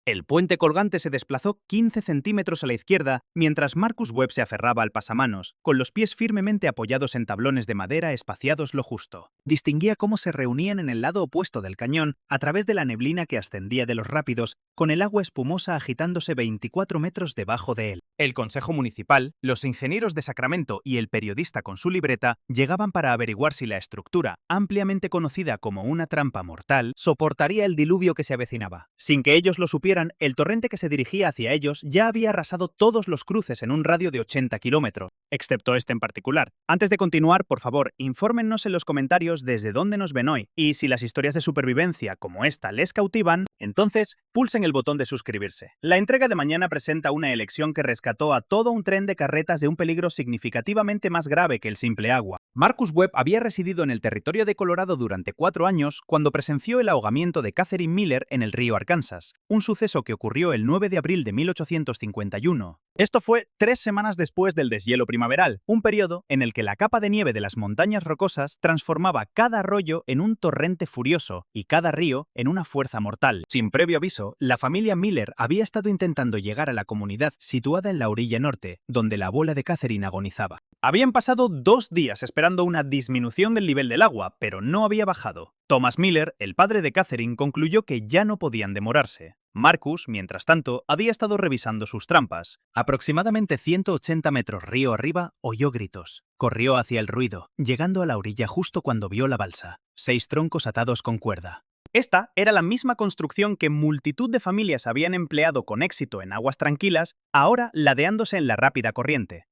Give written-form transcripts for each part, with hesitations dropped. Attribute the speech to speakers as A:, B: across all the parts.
A: El puente colgante se desplazó 15 centímetros a la izquierda mientras Marcus Webb se aferraba al pasamanos, con los pies firmemente apoyados en tablones de madera espaciados lo justo. Distinguía cómo se reunían en el lado opuesto del cañón, a través de la neblina que ascendía de los rápidos, con el agua espumosa agitándose 24 metros debajo de él. El Consejo Municipal, los ingenieros de Sacramento y el periodista con su libreta llegaban para averiguar si la estructura, ampliamente conocida como una trampa mortal, soportaría el diluvio que se avecinaba. Sin que ellos lo supieran, el torrente que se dirigía hacia ellos ya había arrasado todos los cruces en un radio de 80 kilómetros, excepto este en particular. Antes de continuar, por favor, infórmennos en los comentarios desde dónde nos ven hoy, y si las historias de supervivencia como esta les cautivan, entonces pulsen el botón de suscribirse. La entrega de mañana presenta una elección que rescató a todo un tren de carretas de un peligro significativamente más grave que el simple agua. Marcus Webb había residido en el territorio de Colorado durante 4 años cuando presenció el ahogamiento de Catherine Miller en el río Arkansas, un suceso que ocurrió el 9 de abril de 1851. Esto fue 3 semanas después del deshielo primaveral, un periodo en el que la capa de nieve de las montañas rocosas transformaba cada arroyo en un torrente furioso y cada río en una fuerza mortal. Sin previo aviso, la familia Miller había estado intentando llegar a la comunidad situada en la orilla norte, donde la abuela de Catherine agonizaba. Habían pasado 2 días esperando una disminución del nivel del agua, pero no había bajado. Thomas Miller, el padre de Catherine, concluyó que ya no podían demorarse. Marcus, mientras tanto, había estado revisando sus trampas. Aproximadamente 180 metros río arriba, oyó gritos. Corrió hacia el ruido, llegando a la orilla justo cuando vio la balsa. 6 troncos atados con cuerda. Esta era la misma construcción que multitud de familias habían empleado con éxito en aguas tranquilas, ahora ladeándose en la rápida corriente.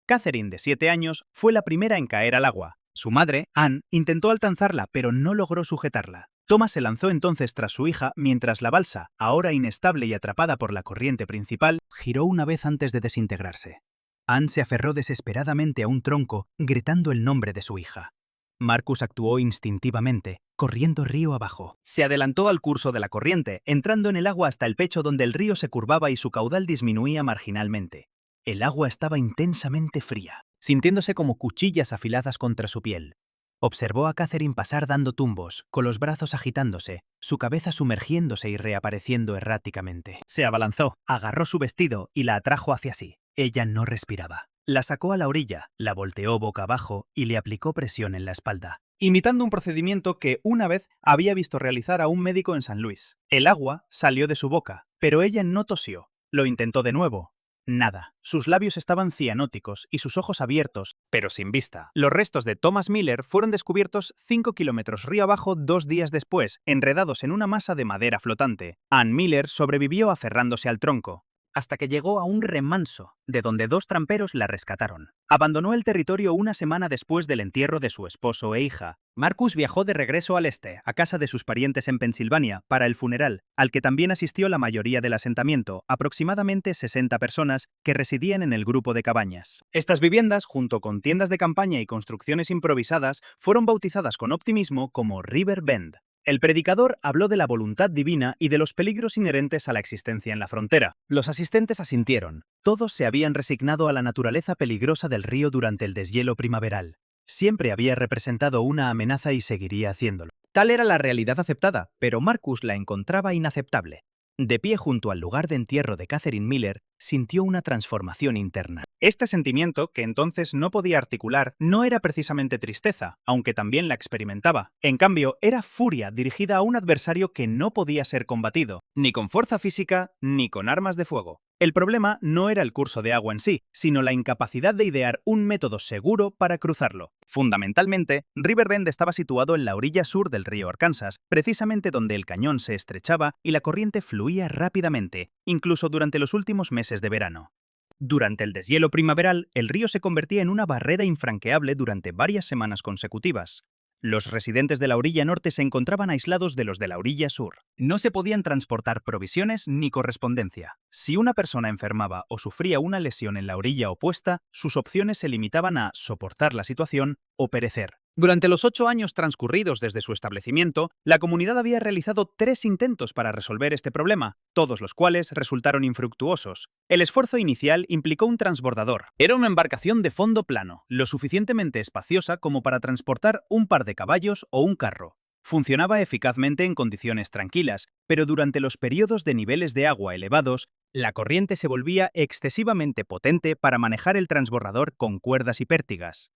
A: Catherine, de 7 años, fue la primera en caer al agua. Su madre, Anne, intentó alcanzarla, pero no logró sujetarla. Thomas se lanzó entonces tras su hija mientras la balsa, ahora inestable y atrapada por la corriente principal, giró una vez antes de desintegrarse. Anne se aferró desesperadamente a un tronco, gritando el nombre de su hija. Marcus actuó instintivamente, corriendo río abajo. Se adelantó al curso de la corriente, entrando en el agua hasta el pecho donde el río se curvaba y su caudal disminuía marginalmente. El agua estaba intensamente fría, sintiéndose como cuchillas afiladas contra su piel. Observó a Catherine pasar dando tumbos, con los brazos agitándose, su cabeza sumergiéndose y reapareciendo erráticamente. Se abalanzó, agarró su vestido y la atrajo hacia sí. Ella no respiraba. La sacó a la orilla, la volteó boca abajo y le aplicó presión en la espalda, imitando un procedimiento que una vez había visto realizar a un médico en San Luis. El agua salió de su boca, pero ella no tosió. Lo intentó de nuevo. Nada. Sus labios estaban cianóticos y sus ojos abiertos, pero sin vista. Los restos de Thomas Miller fueron descubiertos 5 kilómetros río abajo 2 días después, enredados en una masa de madera flotante. Anne Miller sobrevivió aferrándose al tronco, hasta que llegó a un remanso, de donde 2 tramperos la rescataron. Abandonó el territorio una semana después del entierro de su esposo e hija. Marcus viajó de regreso al este, a casa de sus parientes en Pensilvania, para el funeral, al que también asistió la mayoría del asentamiento, aproximadamente 60 personas que residían en el grupo de cabañas. Estas viviendas, junto con tiendas de campaña y construcciones improvisadas, fueron bautizadas con optimismo como River Bend. El predicador habló de la voluntad divina y de los peligros inherentes a la existencia en la frontera. Los asistentes asintieron. Todos se habían resignado a la naturaleza peligrosa del río durante el deshielo primaveral. Siempre había representado una amenaza y seguiría haciéndolo. Tal era la realidad aceptada, pero Marcus la encontraba inaceptable. De pie junto al lugar de entierro de Catherine Miller, sintió una transformación interna. Este sentimiento, que entonces no podía articular, no era precisamente tristeza, aunque también la experimentaba. En cambio, era furia dirigida a un adversario que no podía ser combatido, ni con fuerza física, ni con armas de fuego. El problema no era el curso de agua en sí, sino la incapacidad de idear un método seguro para cruzarlo. Fundamentalmente, River Bend estaba situado en la orilla sur del río Arkansas, precisamente donde el cañón se estrechaba y la corriente fluía rápidamente, incluso durante los últimos meses de verano. Durante el deshielo primaveral, el río se convertía en una barrera infranqueable durante varias semanas consecutivas. Los residentes de la orilla norte se encontraban aislados de los de la orilla sur. No se podían transportar provisiones ni correspondencia. Si una persona enfermaba o sufría una lesión en la orilla opuesta, sus opciones se limitaban a soportar la situación o perecer. Durante los 8 años transcurridos desde su establecimiento, la comunidad había realizado 3 intentos para resolver este problema, todos los cuales resultaron infructuosos. El esfuerzo inicial implicó un transbordador. Era una embarcación de fondo plano, lo suficientemente espaciosa como para transportar un par de caballos o un carro. Funcionaba eficazmente en condiciones tranquilas, pero durante los periodos de niveles de agua elevados, la corriente se volvía excesivamente potente para manejar el transbordador con cuerdas y pértigas.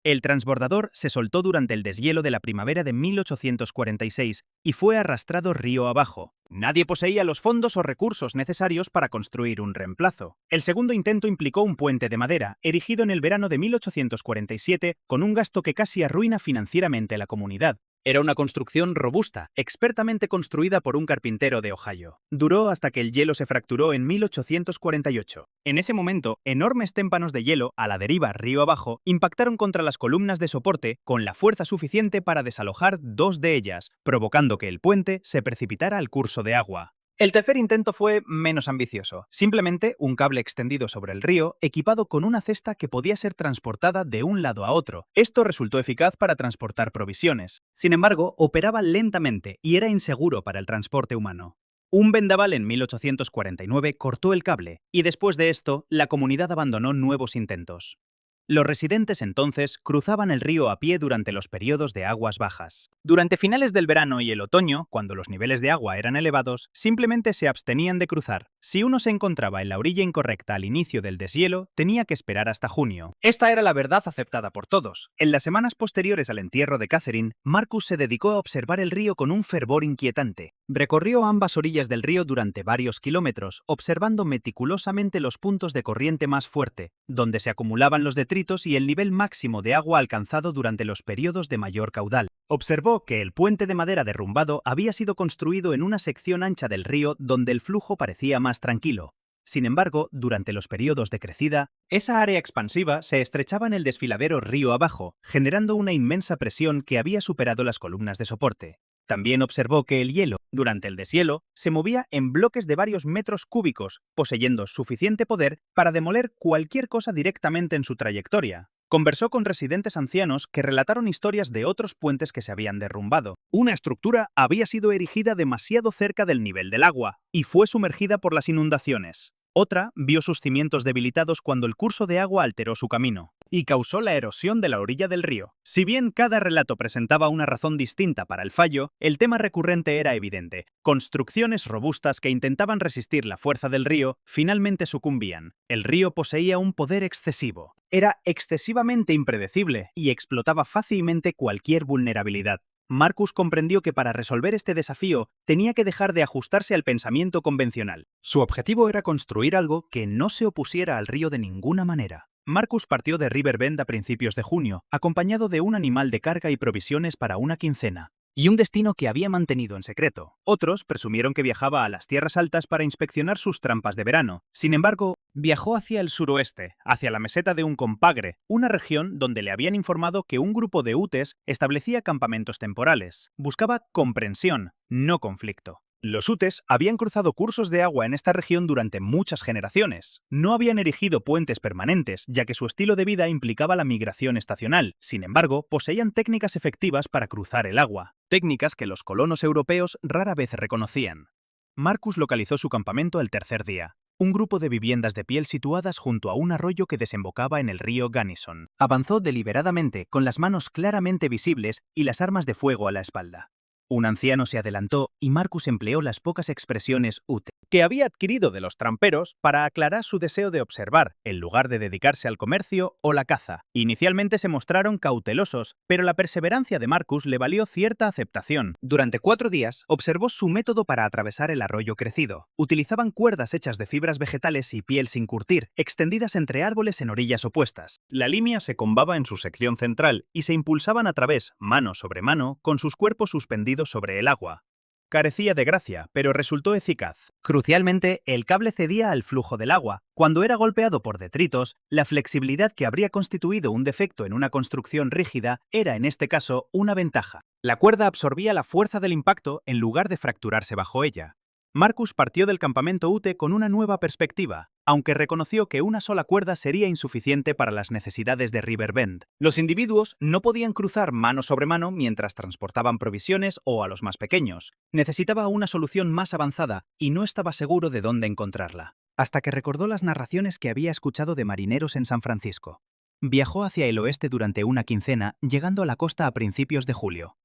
A: El transbordador se soltó durante el deshielo de la primavera de 1846 y fue arrastrado río abajo. Nadie poseía los fondos o recursos necesarios para construir un reemplazo. El segundo intento implicó un puente de madera, erigido en el verano de 1847, con un gasto que casi arruina financieramente la comunidad. Era una construcción robusta, expertamente construida por un carpintero de Ohio. Duró hasta que el hielo se fracturó en 1848. En ese momento, enormes témpanos de hielo, a la deriva río abajo, impactaron contra las columnas de soporte con la fuerza suficiente para desalojar dos de ellas, provocando que el puente se precipitara al curso de agua. El tercer intento fue menos ambicioso, simplemente un cable extendido sobre el río, equipado con una cesta que podía ser transportada de un lado a otro. Esto resultó eficaz para transportar provisiones. Sin embargo, operaba lentamente y era inseguro para el transporte humano. Un vendaval en 1849 cortó el cable, y después de esto, la comunidad abandonó nuevos intentos. Los residentes entonces cruzaban el río a pie durante los periodos de aguas bajas. Durante finales del verano y el otoño, cuando los niveles de agua eran elevados, simplemente se abstenían de cruzar. Si uno se encontraba en la orilla incorrecta al inicio del deshielo, tenía que esperar hasta junio. Esta era la verdad aceptada por todos. En las semanas posteriores al entierro de Catherine, Marcus se dedicó a observar el río con un fervor inquietante. Recorrió ambas orillas del río durante varios kilómetros, observando meticulosamente los puntos de corriente más fuerte, donde se acumulaban los detritos y el nivel máximo de agua alcanzado durante los periodos de mayor caudal. Observó que el puente de madera derrumbado había sido construido en una sección ancha del río donde el flujo parecía más tranquilo. Sin embargo, durante los periodos de crecida, esa área expansiva se estrechaba en el desfiladero río abajo, generando una inmensa presión que había superado las columnas de soporte. También observó que el hielo, durante el deshielo, se movía en bloques de varios metros cúbicos, poseyendo suficiente poder para demoler cualquier cosa directamente en su trayectoria. Conversó con residentes ancianos que relataron historias de otros puentes que se habían derrumbado. Una estructura había sido erigida demasiado cerca del nivel del agua y fue sumergida por las inundaciones. Otra vio sus cimientos debilitados cuando el curso de agua alteró su camino y causó la erosión de la orilla del río. Si bien cada relato presentaba una razón distinta para el fallo, el tema recurrente era evidente. Construcciones robustas que intentaban resistir la fuerza del río finalmente sucumbían. El río poseía un poder excesivo. Era excesivamente impredecible y explotaba fácilmente cualquier vulnerabilidad. Marcus comprendió que para resolver este desafío tenía que dejar de ajustarse al pensamiento convencional. Su objetivo era construir algo que no se opusiera al río de ninguna manera. Marcus partió de River Bend a principios de junio, acompañado de un animal de carga y provisiones para una quincena, y un destino que había mantenido en secreto. Otros presumieron que viajaba a las tierras altas para inspeccionar sus trampas de verano. Sin embargo, viajó hacia el suroeste, hacia la meseta de Uncompahgre, una región donde le habían informado que un grupo de Utes establecía campamentos temporales. Buscaba comprensión, no conflicto. Los Utes habían cruzado cursos de agua en esta región durante muchas generaciones. No habían erigido puentes permanentes, ya que su estilo de vida implicaba la migración estacional. Sin embargo, poseían técnicas efectivas para cruzar el agua, técnicas que los colonos europeos rara vez reconocían. Marcus localizó su campamento el tercer día. Un grupo de viviendas de piel situadas junto a un arroyo que desembocaba en el río Gunnison. Avanzó deliberadamente, con las manos claramente visibles y las armas de fuego a la espalda. Un anciano se adelantó y Marcus empleó las pocas expresiones Ute que había adquirido de los tramperos para aclarar su deseo de observar, en lugar de dedicarse al comercio o la caza. Inicialmente se mostraron cautelosos, pero la perseverancia de Marcus le valió cierta aceptación. Durante 4 días, observó su método para atravesar el arroyo crecido. Utilizaban cuerdas hechas de fibras vegetales y piel sin curtir, extendidas entre árboles en orillas opuestas. La línea se combaba en su sección central y se impulsaban a través, mano sobre mano, con sus cuerpos suspendidos sobre el agua. Carecía de gracia, pero resultó eficaz. Crucialmente, el cable cedía al flujo del agua. Cuando era golpeado por detritos, la flexibilidad que habría constituido un defecto en una construcción rígida era, en este caso, una ventaja. La cuerda absorbía la fuerza del impacto en lugar de fracturarse bajo ella. Marcus partió del campamento Ute con una nueva perspectiva, aunque reconoció que una sola cuerda sería insuficiente para las necesidades de River Bend. Los individuos no podían cruzar mano sobre mano mientras transportaban provisiones o a los más pequeños. Necesitaba una solución más avanzada y no estaba seguro de dónde encontrarla. Hasta que recordó las narraciones que había escuchado de marineros en San Francisco. Viajó hacia el oeste durante una quincena, llegando a la costa a principios de julio.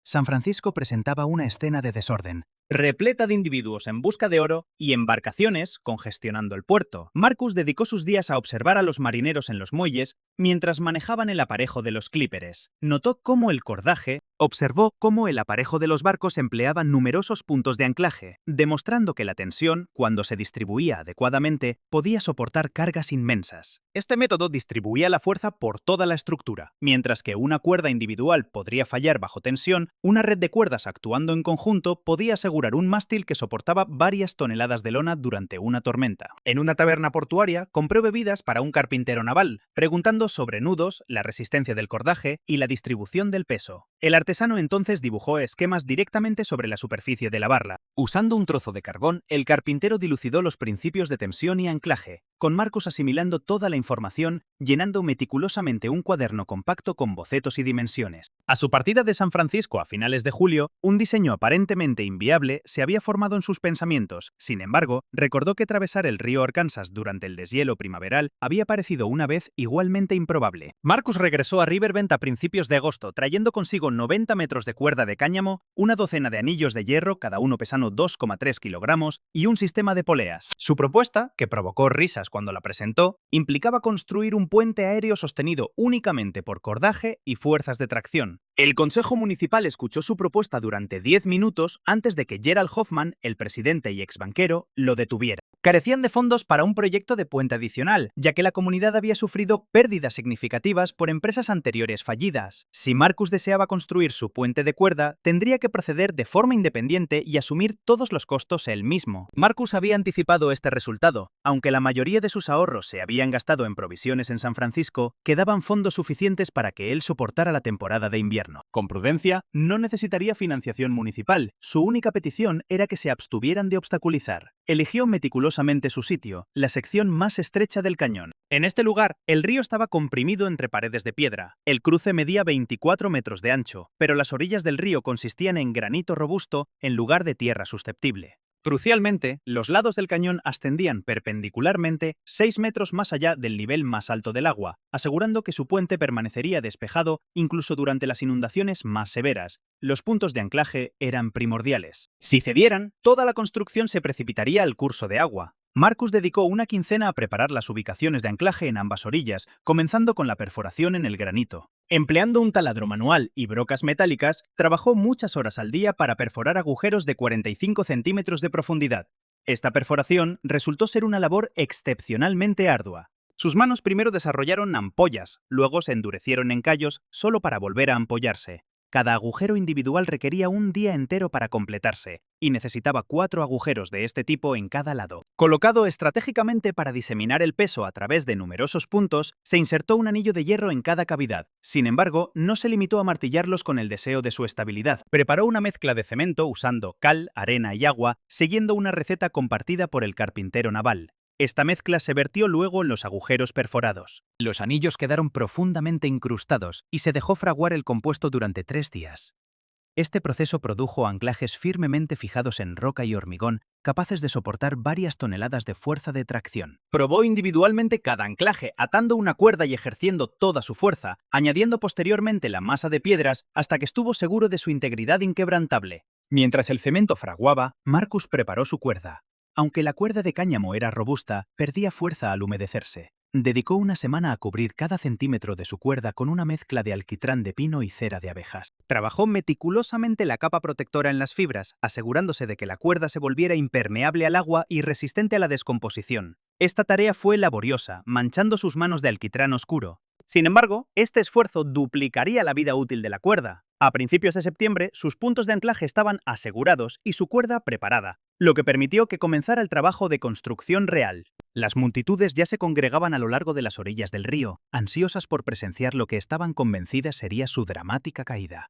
A: San Francisco presentaba una escena de desorden, repleta de individuos en busca de oro y embarcaciones congestionando el puerto. Marcus dedicó sus días a observar a los marineros en los muelles mientras manejaban el aparejo de los clíperes. Notó cómo el cordaje observó cómo el aparejo de los barcos empleaba numerosos puntos de anclaje, demostrando que la tensión, cuando se distribuía adecuadamente, podía soportar cargas inmensas. Este método distribuía la fuerza por toda la estructura. Mientras que una cuerda individual podría fallar bajo tensión, una red de cuerdas actuando en conjunto podía asegurar un mástil que soportaba varias toneladas de lona durante una tormenta. En una taberna portuaria, compró bebidas para un carpintero naval, preguntando sobre nudos, la resistencia del cordaje y la distribución del peso. El artesano entonces dibujó esquemas directamente sobre la superficie de la barra. Usando un trozo de carbón, el carpintero dilucidó los principios de tensión y anclaje, con Marcus asimilando toda la información, llenando meticulosamente un cuaderno compacto con bocetos y dimensiones. A su partida de San Francisco a finales de julio, un diseño aparentemente inviable se había formado en sus pensamientos. Sin embargo, recordó que atravesar el río Arkansas durante el deshielo primaveral había parecido una vez igualmente improbable. Marcus regresó a Riverbend a principios de agosto, trayendo consigo 90 metros de cuerda de cáñamo, una docena de anillos de hierro, cada uno pesando 2,3 kilogramos, y un sistema de poleas. Su propuesta, que provocó risas cuando la presentó, implicaba construir un puente aéreo sostenido únicamente por cordaje y fuerzas de tracción. El Consejo Municipal escuchó su propuesta durante 10 minutos antes de que Gerald Hoffman, el presidente y exbanquero, lo detuviera. Carecían de fondos para un proyecto de puente adicional, ya que la comunidad había sufrido pérdidas significativas por empresas anteriores fallidas. Si Marcus deseaba construir su puente de cuerda, tendría que proceder de forma independiente y asumir todos los costos él mismo. Marcus había anticipado este resultado. Aunque la mayoría de sus ahorros se habían gastado en provisiones en San Francisco, quedaban fondos suficientes para que él soportara la temporada de invierno. Con prudencia, no necesitaría financiación municipal. Su única petición era que se abstuvieran de obstaculizar. Eligió meticulosamente su sitio, la sección más estrecha del cañón. En este lugar, el río estaba comprimido entre paredes de piedra. El cruce medía 24 metros de ancho, pero las orillas del río consistían en granito robusto en lugar de tierra susceptible. Crucialmente, los lados del cañón ascendían perpendicularmente 6 metros más allá del nivel más alto del agua, asegurando que su puente permanecería despejado incluso durante las inundaciones más severas. Los puntos de anclaje eran primordiales. Si cedieran, toda la construcción se precipitaría al curso de agua. Marcus dedicó una quincena a preparar las ubicaciones de anclaje en ambas orillas, comenzando con la perforación en el granito. Empleando un taladro manual y brocas metálicas, trabajó muchas horas al día para perforar agujeros de 45 centímetros de profundidad. Esta perforación resultó ser una labor excepcionalmente ardua. Sus manos primero desarrollaron ampollas, luego se endurecieron en callos solo para volver a ampollarse. Cada agujero individual requería un día entero para completarse, y necesitaba 4 agujeros de este tipo en cada lado. Colocado estratégicamente para diseminar el peso a través de numerosos puntos, se insertó un anillo de hierro en cada cavidad. Sin embargo, no se limitó a martillarlos con el deseo de su estabilidad. Preparó una mezcla de cemento usando cal, arena y agua, siguiendo una receta compartida por el carpintero naval. Esta mezcla se vertió luego en los agujeros perforados. Los anillos quedaron profundamente incrustados y se dejó fraguar el compuesto durante 3 días. Este proceso produjo anclajes firmemente fijados en roca y hormigón, capaces de soportar varias toneladas de fuerza de tracción. Probó individualmente cada anclaje, atando una cuerda y ejerciendo toda su fuerza, añadiendo posteriormente la masa de piedras hasta que estuvo seguro de su integridad inquebrantable. Mientras el cemento fraguaba, Marcus preparó su cuerda. Aunque la cuerda de cáñamo era robusta, perdía fuerza al humedecerse. Dedicó una semana a cubrir cada centímetro de su cuerda con una mezcla de alquitrán de pino y cera de abejas. Trabajó meticulosamente la capa protectora en las fibras, asegurándose de que la cuerda se volviera impermeable al agua y resistente a la descomposición. Esta tarea fue laboriosa, manchando sus manos de alquitrán oscuro. Sin embargo, este esfuerzo duplicaría la vida útil de la cuerda. A principios de septiembre, sus puntos de anclaje estaban asegurados y su cuerda preparada, lo que permitió que comenzara el trabajo de construcción real. Las multitudes ya se congregaban a lo largo de las orillas del río, ansiosas por presenciar lo que estaban convencidas sería su dramática caída.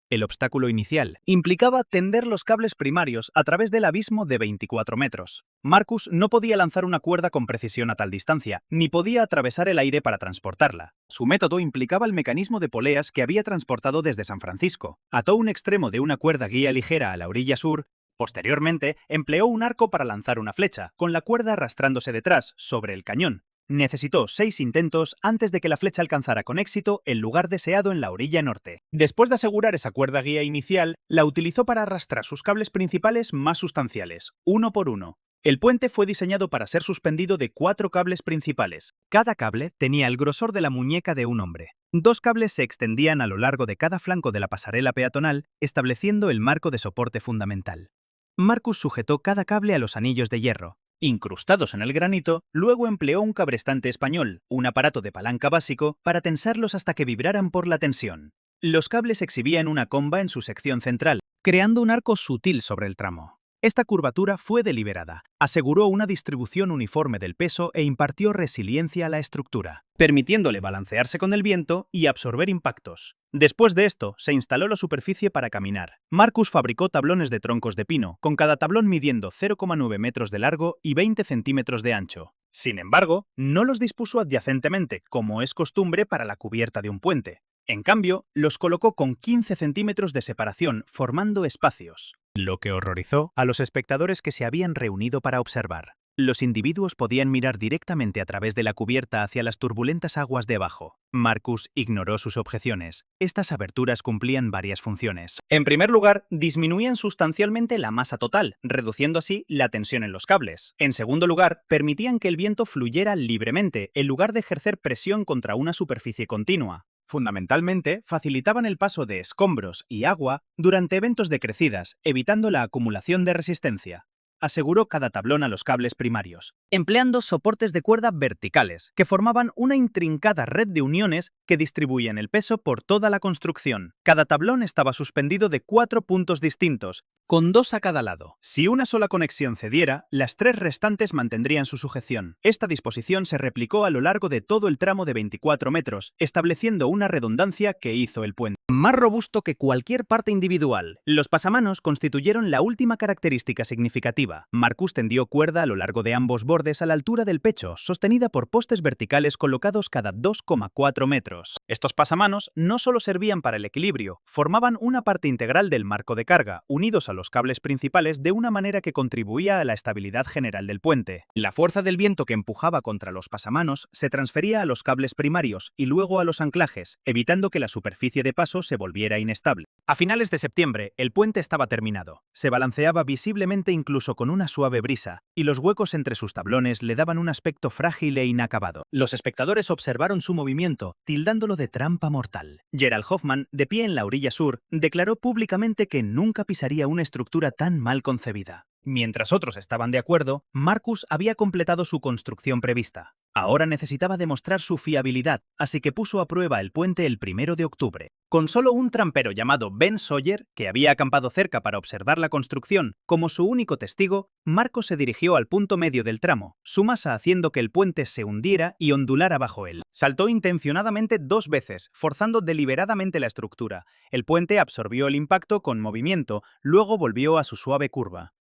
A: El obstáculo inicial implicaba tender los cables primarios a través del abismo de 24 metros. Marcus no podía lanzar una cuerda con precisión a tal distancia, ni podía atravesar el aire para transportarla. Su método implicaba el mecanismo de poleas que había transportado desde San Francisco. Ató un extremo de una cuerda guía ligera a la orilla sur. Posteriormente, empleó un arco para lanzar una flecha, con la cuerda arrastrándose detrás, sobre el cañón. Necesitó 6 intentos antes de que la flecha alcanzara con éxito el lugar deseado en la orilla norte. Después de asegurar esa cuerda guía inicial, la utilizó para arrastrar sus cables principales más sustanciales, uno por uno. El puente fue diseñado para ser suspendido de 4 cables principales. Cada cable tenía el grosor de la muñeca de un hombre. 2 cables se extendían a lo largo de cada flanco de la pasarela peatonal, estableciendo el marco de soporte fundamental. Marcus sujetó cada cable a los anillos de hierro. Incrustados en el granito, luego empleó un cabrestante español, un aparato de palanca básico, para tensarlos hasta que vibraran por la tensión. Los cables exhibían una comba en su sección central, creando un arco sutil sobre el tramo. Esta curvatura fue deliberada, aseguró una distribución uniforme del peso e impartió resiliencia a la estructura, permitiéndole balancearse con el viento y absorber impactos. Después de esto, se instaló la superficie para caminar. Marcus fabricó tablones de troncos de pino, con cada tablón midiendo 0,9 metros de largo y 20 centímetros de ancho. Sin embargo, no los dispuso adyacentemente, como es costumbre para la cubierta de un puente. En cambio, los colocó con 15 centímetros de separación, formando espacios, lo que horrorizó a los espectadores que se habían reunido para observar. Los individuos podían mirar directamente a través de la cubierta hacia las turbulentas aguas de abajo. Marcus ignoró sus objeciones. Estas aberturas cumplían varias funciones. En primer lugar, disminuían sustancialmente la masa total, reduciendo así la tensión en los cables. En segundo lugar, permitían que el viento fluyera libremente, en lugar de ejercer presión contra una superficie continua. Fundamentalmente, facilitaban el paso de escombros y agua durante eventos de crecidas, evitando la acumulación de resistencia. Aseguró cada tablón a los cables primarios, empleando soportes de cuerda verticales, que formaban una intrincada red de uniones que distribuían el peso por toda la construcción. Cada tablón estaba suspendido de 4 puntos distintos, con 2 a cada lado. Si una sola conexión cediera, las 3 restantes mantendrían su sujeción. Esta disposición se replicó a lo largo de todo el tramo de 24 metros, estableciendo una redundancia que hizo el puente más robusto que cualquier parte individual. Los pasamanos constituyeron la última característica significativa. Marcus tendió cuerda a lo largo de ambos bordes a la altura del pecho, sostenida por postes verticales colocados cada 2,4 metros. Estos pasamanos no solo servían para el equilibrio, formaban una parte integral del marco de carga, unidos a los cables principales de una manera que contribuía a la estabilidad general del puente. La fuerza del viento que empujaba contra los pasamanos se transfería a los cables primarios y luego a los anclajes, evitando que la superficie de paso se volviera inestable. A finales de septiembre, el puente estaba terminado. Se balanceaba visiblemente incluso con una suave brisa, y los huecos entre sus tablones le daban un aspecto frágil e inacabado. Los espectadores observaron su movimiento, tildándolo de trampa mortal. Gerald Hoffman, de pie en la orilla sur, declaró públicamente que nunca pisaría una estructura tan mal concebida. Mientras otros estaban de acuerdo, Marcus había completado su construcción prevista. Ahora necesitaba demostrar su fiabilidad, así que puso a prueba el puente el 1 de octubre. Con solo un trampero llamado Ben Sawyer, que había acampado cerca para observar la construcción, como su único testigo, Marcus se dirigió al punto medio del tramo, su masa haciendo que el puente se hundiera y ondulara bajo él. Saltó intencionadamente 2 veces, forzando deliberadamente la estructura. El puente absorbió el impacto con movimiento, luego volvió a su suave curva.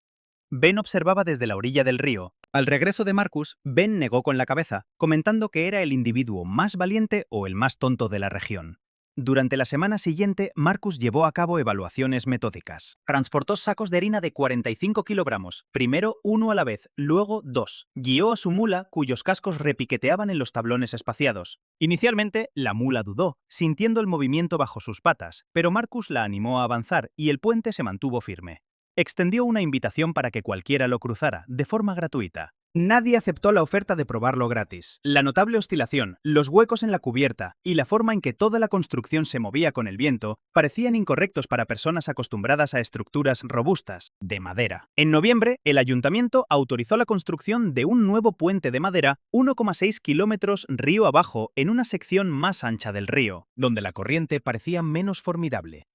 A: Ben observaba desde la orilla del río. Al regreso de Marcus, Ben negó con la cabeza, comentando que era el individuo más valiente o el más tonto de la región. Durante la semana siguiente, Marcus llevó a cabo evaluaciones metódicas. Transportó sacos de harina de 45 kilogramos, primero 1 a la vez, luego 2. Guió a su mula, cuyos cascos repiqueteaban en los tablones espaciados. Inicialmente, la mula dudó, sintiendo el movimiento bajo sus patas, pero Marcus la animó a avanzar y el puente se mantuvo firme. Extendió una invitación para que cualquiera lo cruzara, de forma gratuita. Nadie aceptó la oferta de probarlo gratis. La notable oscilación, los huecos en la cubierta y la forma en que toda la construcción se movía con el viento parecían incorrectos para personas acostumbradas a estructuras robustas, de madera. En noviembre, el ayuntamiento autorizó la construcción de un nuevo puente de madera 1,6 kilómetros río abajo en una sección más ancha del río, donde la corriente parecía menos formidable.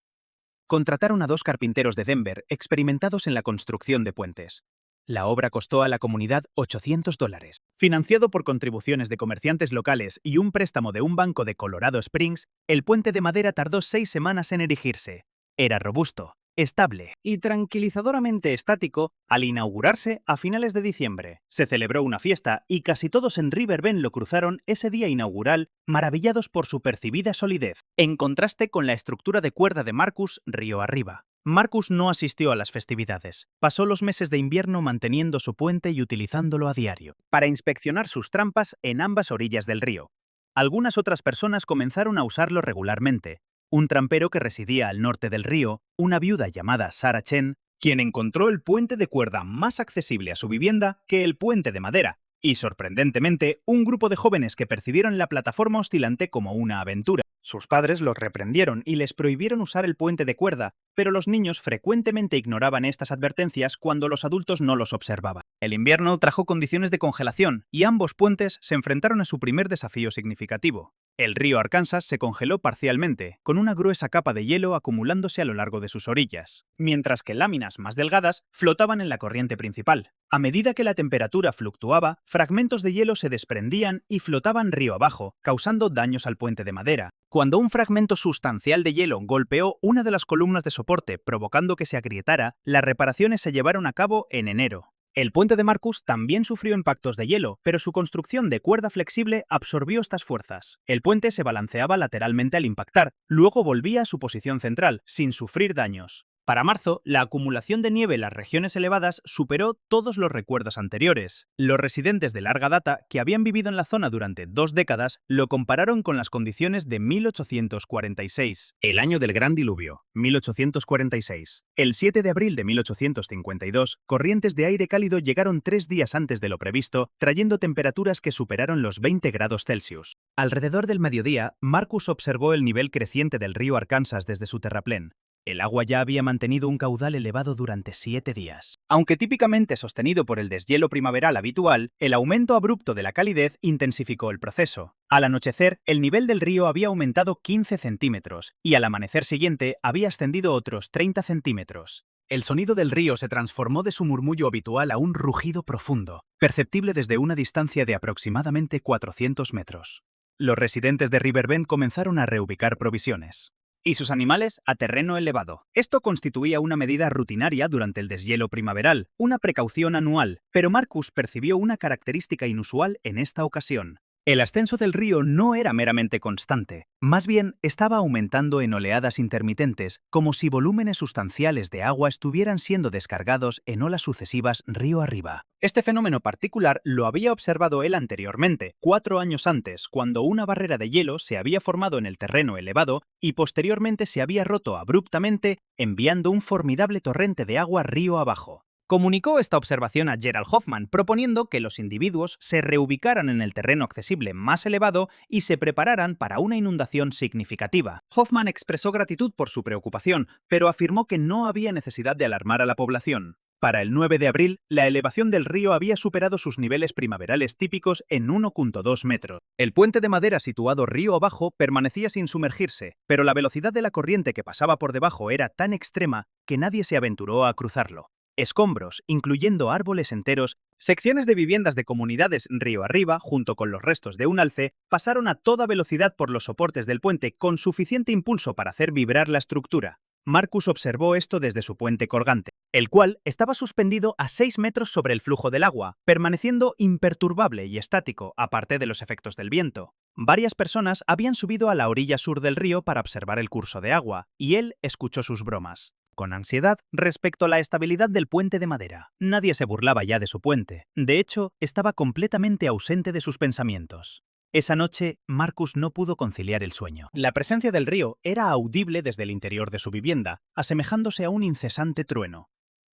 A: Contrataron a 2 carpinteros de Denver experimentados en la construcción de puentes. La obra costó a la comunidad $800. Financiado por contribuciones de comerciantes locales y un préstamo de un banco de Colorado Springs, el puente de madera tardó 6 semanas en erigirse. Era robusto, estable y tranquilizadoramente estático al inaugurarse a finales de diciembre. Se celebró una fiesta y casi todos en River Bend lo cruzaron ese día inaugural, maravillados por su percibida solidez, en contraste con la estructura de cuerda de Marcus río arriba. Marcus no asistió a las festividades. Pasó los meses de invierno manteniendo su puente y utilizándolo a diario, para inspeccionar sus trampas en ambas orillas del río. Algunas otras personas comenzaron a usarlo regularmente. Un trampero que residía al norte del río, una viuda llamada Sarah Chen, quien encontró el puente de cuerda más accesible a su vivienda que el puente de madera, y sorprendentemente, un grupo de jóvenes que percibieron la plataforma oscilante como una aventura. Sus padres los reprendieron y les prohibieron usar el puente de cuerda, pero los niños frecuentemente ignoraban estas advertencias cuando los adultos no los observaban. El invierno trajo condiciones de congelación y ambos puentes se enfrentaron a su primer desafío significativo. El río Arkansas se congeló parcialmente, con una gruesa capa de hielo acumulándose a lo largo de sus orillas, mientras que láminas más delgadas flotaban en la corriente principal. A medida que la temperatura fluctuaba, fragmentos de hielo se desprendían y flotaban río abajo, causando daños al puente de madera. Cuando un fragmento sustancial de hielo golpeó una de las columnas de soporte, provocando que se agrietara, las reparaciones se llevaron a cabo en enero. El puente de Marcus también sufrió impactos de hielo, pero su construcción de cuerda flexible absorbió estas fuerzas. El puente se balanceaba lateralmente al impactar, luego volvía a su posición central, sin sufrir daños. Para marzo, la acumulación de nieve en las regiones elevadas superó todos los recuerdos anteriores. Los residentes de larga data, que habían vivido en la zona durante 2 décadas, lo compararon con las condiciones de 1846. El año del Gran Diluvio, 1846. El 7 de abril de 1852, corrientes de aire cálido llegaron 3 días antes de lo previsto, trayendo temperaturas que superaron los 20 grados Celsius. Alrededor del mediodía, Marcus observó el nivel creciente del río Arkansas desde su terraplén. El agua ya había mantenido un caudal elevado durante 7 días. Aunque típicamente sostenido por el deshielo primaveral habitual, el aumento abrupto de la calidez intensificó el proceso. Al anochecer, el nivel del río había aumentado 15 centímetros y al amanecer siguiente había ascendido otros 30 centímetros. El sonido del río se transformó de su murmullo habitual a un rugido profundo, perceptible desde una distancia de aproximadamente 400 metros. Los residentes de Riverbend comenzaron a reubicar provisiones y sus animales a terreno elevado. Esto constituía una medida rutinaria durante el deshielo primaveral, una precaución anual, pero Marcus percibió una característica inusual en esta ocasión. El ascenso del río no era meramente constante, más bien estaba aumentando en oleadas intermitentes, como si volúmenes sustanciales de agua estuvieran siendo descargados en olas sucesivas río arriba. Este fenómeno particular lo había observado él anteriormente, 4 años antes, cuando una barrera de hielo se había formado en el terreno elevado y posteriormente se había roto abruptamente, enviando un formidable torrente de agua río abajo. Comunicó esta observación a Gerald Hoffman, proponiendo que los individuos se reubicaran en el terreno accesible más elevado y se prepararan para una inundación significativa. Hoffman expresó gratitud por su preocupación, pero afirmó que no había necesidad de alarmar a la población. Para el 9 de abril, la elevación del río había superado sus niveles primaverales típicos en 1,2 metros. El puente de madera situado río abajo permanecía sin sumergirse, pero la velocidad de la corriente que pasaba por debajo era tan extrema que nadie se aventuró a cruzarlo. Escombros, incluyendo árboles enteros, secciones de viviendas de comunidades río arriba, junto con los restos de un alce, pasaron a toda velocidad por los soportes del puente con suficiente impulso para hacer vibrar la estructura. Marcus observó esto desde su puente colgante, el cual estaba suspendido a 6 metros sobre el flujo del agua, permaneciendo imperturbable y estático, aparte de los efectos del viento. Varias personas habían subido a la orilla sur del río para observar el curso de agua, y él escuchó sus bromas, con ansiedad respecto a la estabilidad del puente de madera. Nadie se burlaba ya de su puente. De hecho, estaba completamente ausente de sus pensamientos. Esa noche, Marcus no pudo conciliar el sueño. La presencia del río era audible desde el interior de su vivienda, asemejándose a un incesante trueno.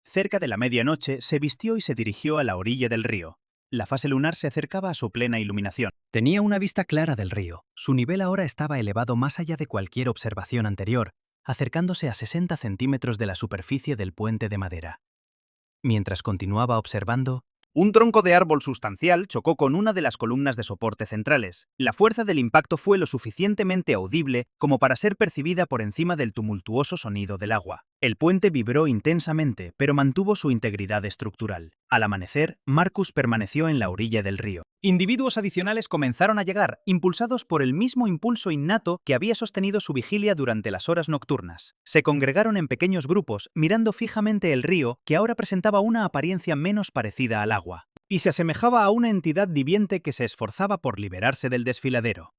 A: Cerca de la medianoche, se vistió y se dirigió a la orilla del río. La fase lunar se acercaba a su plena iluminación. Tenía una vista clara del río. Su nivel ahora estaba elevado más allá de cualquier observación anterior, acercándose a 60 centímetros de la superficie del puente de madera. Mientras continuaba observando, un tronco de árbol sustancial chocó con una de las columnas de soporte centrales. La fuerza del impacto fue lo suficientemente audible como para ser percibida por encima del tumultuoso sonido del agua. El puente vibró intensamente, pero mantuvo su integridad estructural. Al amanecer, Marcus permaneció en la orilla del río. Individuos adicionales comenzaron a llegar, impulsados por el mismo impulso innato que había sostenido su vigilia durante las horas nocturnas. Se congregaron en pequeños grupos, mirando fijamente el río, que ahora presentaba una apariencia menos parecida al agua, y se asemejaba a una entidad viviente que se esforzaba por liberarse del desfiladero.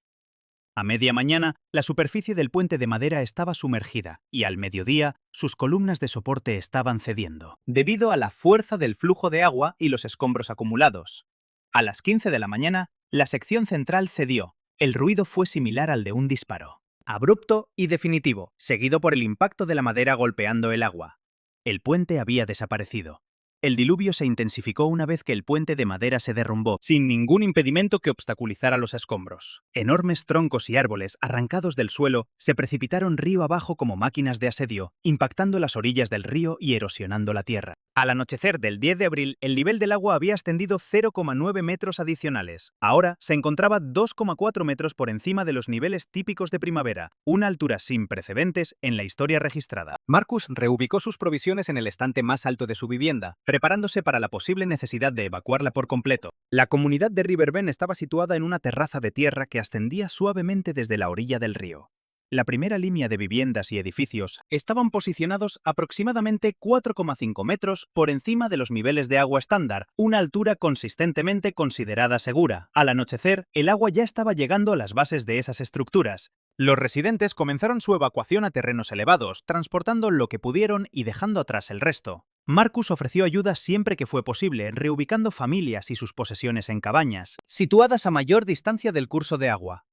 A: A media mañana, la superficie del puente de madera estaba sumergida y al mediodía, sus columnas de soporte estaban cediendo, debido a la fuerza del flujo de agua y los escombros acumulados. A las 15 de la mañana, la sección central cedió. El ruido fue similar al de un disparo, abrupto y definitivo, seguido por el impacto de la madera golpeando el agua. El puente había desaparecido. El diluvio se intensificó una vez que el puente de madera se derrumbó, sin ningún impedimento que obstaculizara los escombros. Enormes troncos y árboles, arrancados del suelo, se precipitaron río abajo como máquinas de asedio, impactando las orillas del río y erosionando la tierra. Al anochecer del 10 de abril, el nivel del agua había ascendido 0,9 metros adicionales. Ahora se encontraba 2,4 metros por encima de los niveles típicos de primavera, una altura sin precedentes en la historia registrada. Marcus reubicó sus provisiones en el estante más alto de su vivienda, preparándose para la posible necesidad de evacuarla por completo. La comunidad de Riverbend estaba situada en una terraza de tierra que ascendía suavemente desde la orilla del río. La primera línea de viviendas y edificios estaban posicionados aproximadamente 4,5 metros por encima de los niveles de agua estándar, una altura consistentemente considerada segura. Al anochecer, el agua ya estaba llegando a las bases de esas estructuras. Los residentes comenzaron su evacuación a terrenos elevados, transportando lo que pudieron y dejando atrás el resto. Marcus ofreció ayuda siempre que fue posible, reubicando familias y sus posesiones en cabañas, situadas a mayor distancia del curso de agua.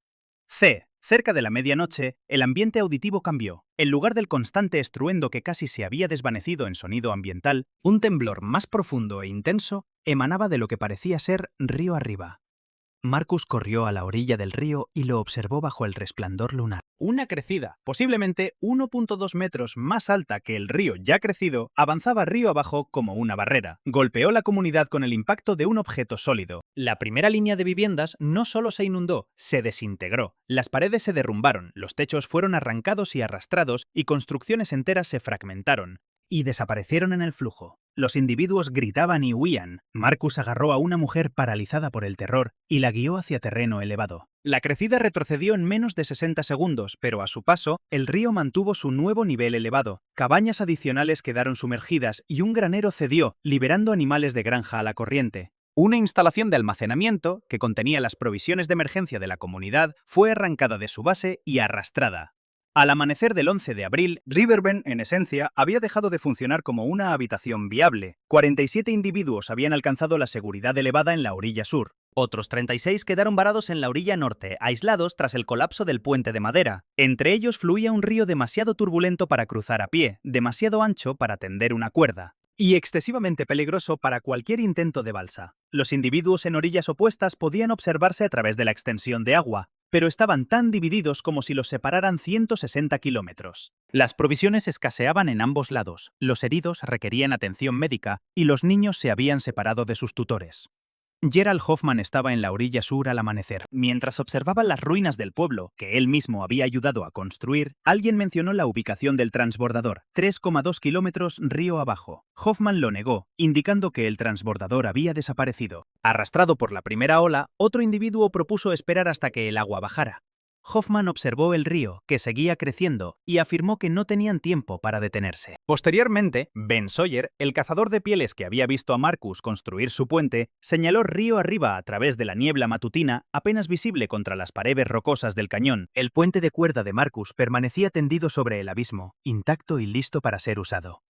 A: Cerca de la medianoche, el ambiente auditivo cambió. En lugar del constante estruendo que casi se había desvanecido en sonido ambiental, un temblor más profundo e intenso emanaba de lo que parecía ser río arriba. Marcus corrió a la orilla del río y lo observó bajo el resplandor lunar. Una crecida, posiblemente 1,2 metros más alta que el río ya crecido, avanzaba río abajo como una barrera. Golpeó la comunidad con el impacto de un objeto sólido. La primera línea de viviendas no solo se inundó, se desintegró. Las paredes se derrumbaron, los techos fueron arrancados y arrastrados y construcciones enteras se fragmentaron y desaparecieron en el flujo. Los individuos gritaban y huían. Marcus agarró a una mujer paralizada por el terror y la guió hacia terreno elevado. La crecida retrocedió en menos de 60 segundos, pero a su paso, el río mantuvo su nuevo nivel elevado. Cabañas adicionales quedaron sumergidas y un granero cedió, liberando animales de granja a la corriente. Una instalación de almacenamiento, que contenía las provisiones de emergencia de la comunidad, fue arrancada de su base y arrastrada. Al amanecer del 11 de abril, Riverbend, en esencia, había dejado de funcionar como una habitación viable. 47 individuos habían alcanzado la seguridad elevada en la orilla sur. Otros 36 quedaron varados en la orilla norte, aislados tras el colapso del puente de madera. Entre ellos fluía un río demasiado turbulento para cruzar a pie, demasiado ancho para tender una cuerda, y excesivamente peligroso para cualquier intento de balsa. Los individuos en orillas opuestas podían observarse a través de la extensión de agua, pero estaban tan divididos como si los separaran 160 kilómetros. Las provisiones escaseaban en ambos lados, los heridos requerían atención médica y los niños se habían separado de sus tutores. Gerald Hoffman estaba en la orilla sur al amanecer. Mientras observaba las ruinas del pueblo, que él mismo había ayudado a construir, alguien mencionó la ubicación del transbordador, 3,2 kilómetros río abajo. Hoffman lo negó, indicando que el transbordador había desaparecido. Arrastrado por la primera ola, otro individuo propuso esperar hasta que el agua bajara. Hoffman observó el río, que seguía creciendo, y afirmó que no tenían tiempo para detenerse. Posteriormente, Ben Sawyer, el cazador de pieles que había visto a Marcus construir su puente, señaló río arriba a través de la niebla matutina, apenas visible contra las paredes rocosas del cañón. El puente de cuerda de Marcus permanecía tendido sobre el abismo, intacto y listo para ser usado.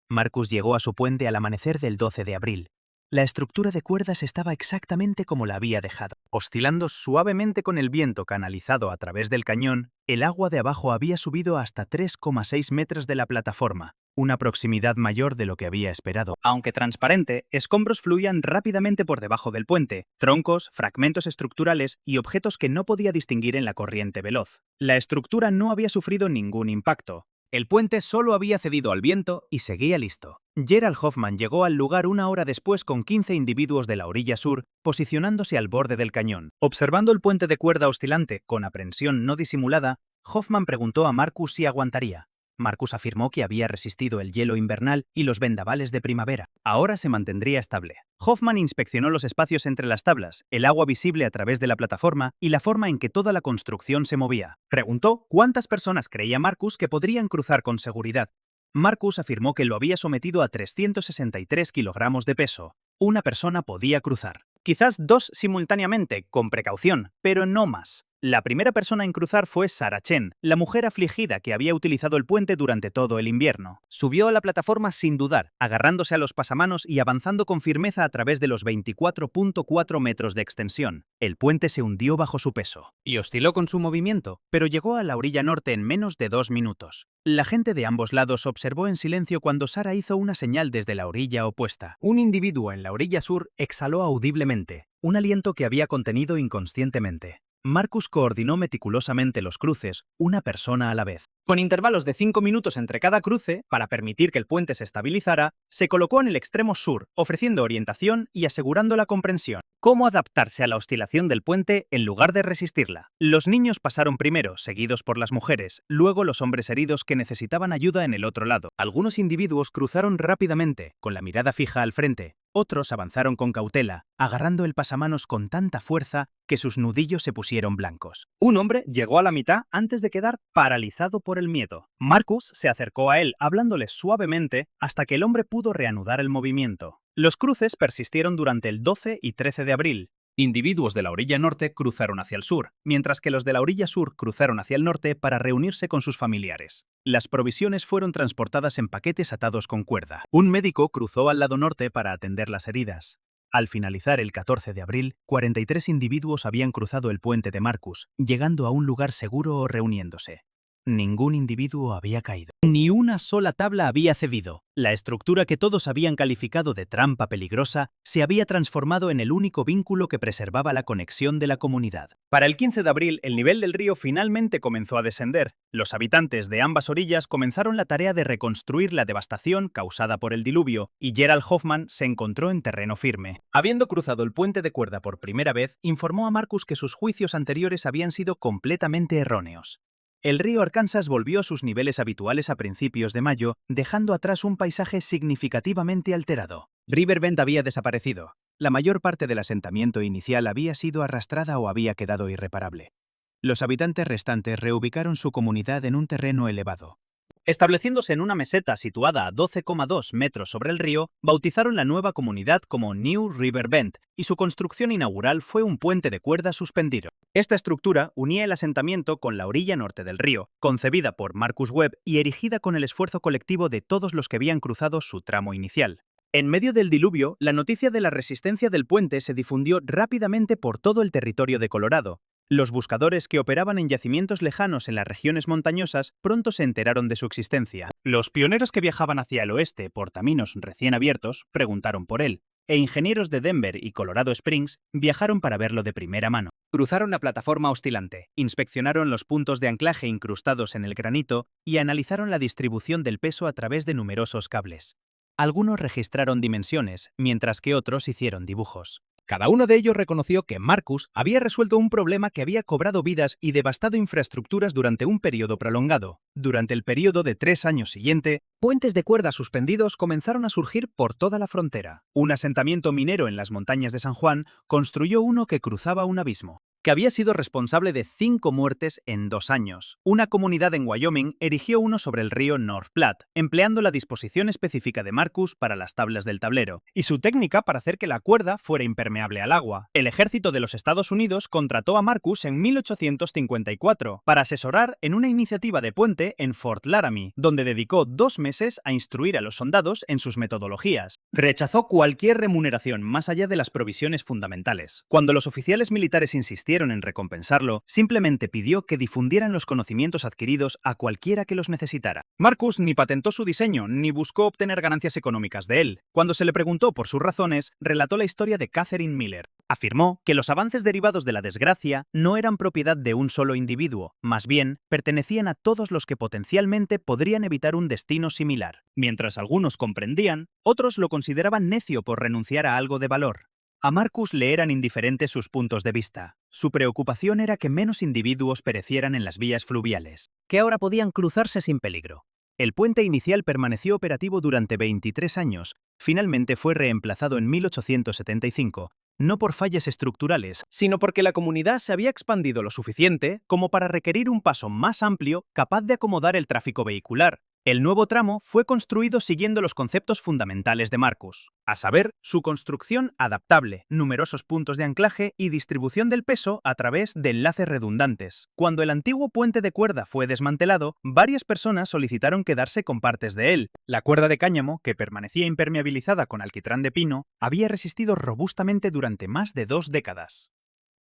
A: Marcus llegó a su puente al amanecer del 12 de abril. La estructura de cuerdas estaba exactamente como la había dejado. Oscilando suavemente con el viento canalizado a través del cañón, el agua de abajo había subido hasta 3,6 metros de la plataforma, una proximidad mayor de lo que había esperado. Aunque transparente, escombros fluían rápidamente por debajo del puente, troncos, fragmentos estructurales y objetos que no podía distinguir en la corriente veloz. La estructura no había sufrido ningún impacto. El puente solo había cedido al viento y seguía listo. Gerald Hoffman llegó al lugar una hora después con 15 individuos de la orilla sur, posicionándose al borde del cañón. Observando el puente de cuerda oscilante con aprensión no disimulada, Hoffman preguntó a Marcus si aguantaría. Marcus afirmó que había resistido el hielo invernal y los vendavales de primavera. Ahora se mantendría estable. Hoffman inspeccionó los espacios entre las tablas, el agua visible a través de la plataforma y la forma en que toda la construcción se movía. Preguntó cuántas personas creía Marcus que podrían cruzar con seguridad. Marcus afirmó que lo había sometido a 363 kilogramos de peso. Una persona podía cruzar. Quizás 2 simultáneamente, con precaución, pero no más. La primera persona en cruzar fue Sarah Chen, la mujer afligida que había utilizado el puente durante todo el invierno. Subió a la plataforma sin dudar, agarrándose a los pasamanos y avanzando con firmeza a través de los 24.4 metros de extensión. El puente se hundió bajo su peso y osciló con su movimiento, pero llegó a la orilla norte en menos de 2 minutos. La gente de ambos lados observó en silencio cuando Sarah hizo una señal desde la orilla opuesta. Un individuo en la orilla sur exhaló audiblemente, un aliento que había contenido inconscientemente. Marcus coordinó meticulosamente los cruces, una persona a la vez. Con intervalos de 5 minutos entre cada cruce, para permitir que el puente se estabilizara, se colocó en el extremo sur, ofreciendo orientación y asegurando la comprensión. ¿Cómo adaptarse a la oscilación del puente en lugar de resistirla? Los niños pasaron primero, seguidos por las mujeres, luego los hombres heridos que necesitaban ayuda en el otro lado. Algunos individuos cruzaron rápidamente, con la mirada fija al frente. Otros avanzaron con cautela, agarrando el pasamanos con tanta fuerza que sus nudillos se pusieron blancos. Un hombre llegó a la mitad antes de quedar paralizado por el miedo. Marcus se acercó a él, hablándole suavemente, hasta que el hombre pudo reanudar el movimiento. Los cruces persistieron durante el 12 y 13 de abril. Individuos de la orilla norte cruzaron hacia el sur, mientras que los de la orilla sur cruzaron hacia el norte para reunirse con sus familiares. Las provisiones fueron transportadas en paquetes atados con cuerda. Un médico cruzó al lado norte para atender las heridas. Al finalizar el 14 de abril, 43 individuos habían cruzado el puente de Marcus, llegando a un lugar seguro o reuniéndose. Ningún individuo había caído. Ni una sola tabla había cedido. La estructura que todos habían calificado de trampa peligrosa se había transformado en el único vínculo que preservaba la conexión de la comunidad. Para el 15 de abril, el nivel del río finalmente comenzó a descender. Los habitantes de ambas orillas comenzaron la tarea de reconstruir la devastación causada por el diluvio, y Gerald Hoffman se encontró en terreno firme. Habiendo cruzado el puente de cuerda por primera vez, informó a Marcus que sus juicios anteriores habían sido completamente erróneos. El río Arkansas volvió a sus niveles habituales a principios de mayo, dejando atrás un paisaje significativamente alterado. Riverbend había desaparecido. La mayor parte del asentamiento inicial había sido arrastrada o había quedado irreparable. Los habitantes restantes reubicaron su comunidad en un terreno elevado. Estableciéndose en una meseta situada a 12,2 metros sobre el río, bautizaron la nueva comunidad como New River Bend, y su construcción inaugural fue un puente de cuerda suspendido. Esta estructura unía el asentamiento con la orilla norte del río, concebida por Marcus Webb y erigida con el esfuerzo colectivo de todos los que habían cruzado su tramo inicial. En medio del diluvio, la noticia de la resistencia del puente se difundió rápidamente por todo el territorio de Colorado. Los buscadores que operaban en yacimientos lejanos en las regiones montañosas pronto se enteraron de su existencia. Los pioneros que viajaban hacia el oeste por caminos recién abiertos preguntaron por él, e ingenieros de Denver y Colorado Springs viajaron para verlo de primera mano. Cruzaron la plataforma oscilante, inspeccionaron los puntos de anclaje incrustados en el granito y analizaron la distribución del peso a través de numerosos cables. Algunos registraron dimensiones, mientras que otros hicieron dibujos. Cada uno de ellos reconoció que Marcus había resuelto un problema que había cobrado vidas y devastado infraestructuras durante un periodo prolongado. Durante el periodo de 3 años siguiente, puentes de cuerda suspendidos comenzaron a surgir por toda la frontera. Un asentamiento minero en las montañas de San Juan construyó uno que cruzaba un abismo, que había sido responsable de 5 muertes en 2 años. Una comunidad en Wyoming erigió uno sobre el río North Platte, empleando la disposición específica de Marcus para las tablas del tablero, y su técnica para hacer que la cuerda fuera impermeable al agua. El ejército de los Estados Unidos contrató a Marcus en 1854 para asesorar en una iniciativa de puente en Fort Laramie, donde dedicó 2 meses a instruir a los soldados en sus metodologías. Rechazó cualquier remuneración más allá de las provisiones fundamentales. Cuando los oficiales militares insistieron en recompensarlo, simplemente pidió que difundieran los conocimientos adquiridos a cualquiera que los necesitara. Marcus ni patentó su diseño, ni buscó obtener ganancias económicas de él. Cuando se le preguntó por sus razones, relató la historia de Catherine Miller. Afirmó que los avances derivados de la desgracia no eran propiedad de un solo individuo, más bien pertenecían a todos los que potencialmente podrían evitar un destino similar. Mientras algunos comprendían, otros lo consideraban necio por renunciar a algo de valor. A Marcus le eran indiferentes sus puntos de vista. Su preocupación era que menos individuos perecieran en las vías fluviales, que ahora podían cruzarse sin peligro. El puente inicial permaneció operativo durante 23 años, finalmente fue reemplazado en 1875, no por fallas estructurales, sino porque la comunidad se había expandido lo suficiente como para requerir un paso más amplio capaz de acomodar el tráfico vehicular. El nuevo tramo fue construido siguiendo los conceptos fundamentales de Marcus, a saber, su construcción adaptable, numerosos puntos de anclaje y distribución del peso a través de enlaces redundantes. Cuando el antiguo puente de cuerda fue desmantelado, varias personas solicitaron quedarse con partes de él. La cuerda de cáñamo, que permanecía impermeabilizada con alquitrán de pino, había resistido robustamente durante más de 2 décadas.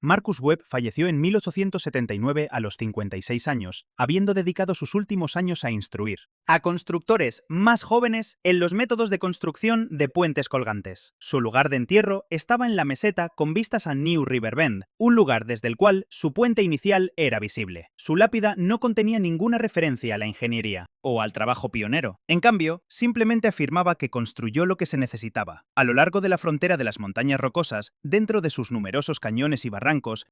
A: Marcus Webb falleció en 1879 a los 56 años, habiendo dedicado sus últimos años a instruir a constructores más jóvenes en los métodos de construcción de puentes colgantes. Su lugar de entierro estaba en la meseta con vistas a New River Bend, un lugar desde el cual su puente inicial era visible. Su lápida no contenía ninguna referencia a la ingeniería o al trabajo pionero. En cambio, simplemente afirmaba que construyó lo que se necesitaba. A lo largo de la frontera de las montañas rocosas, dentro de sus numerosos cañones y barrancos,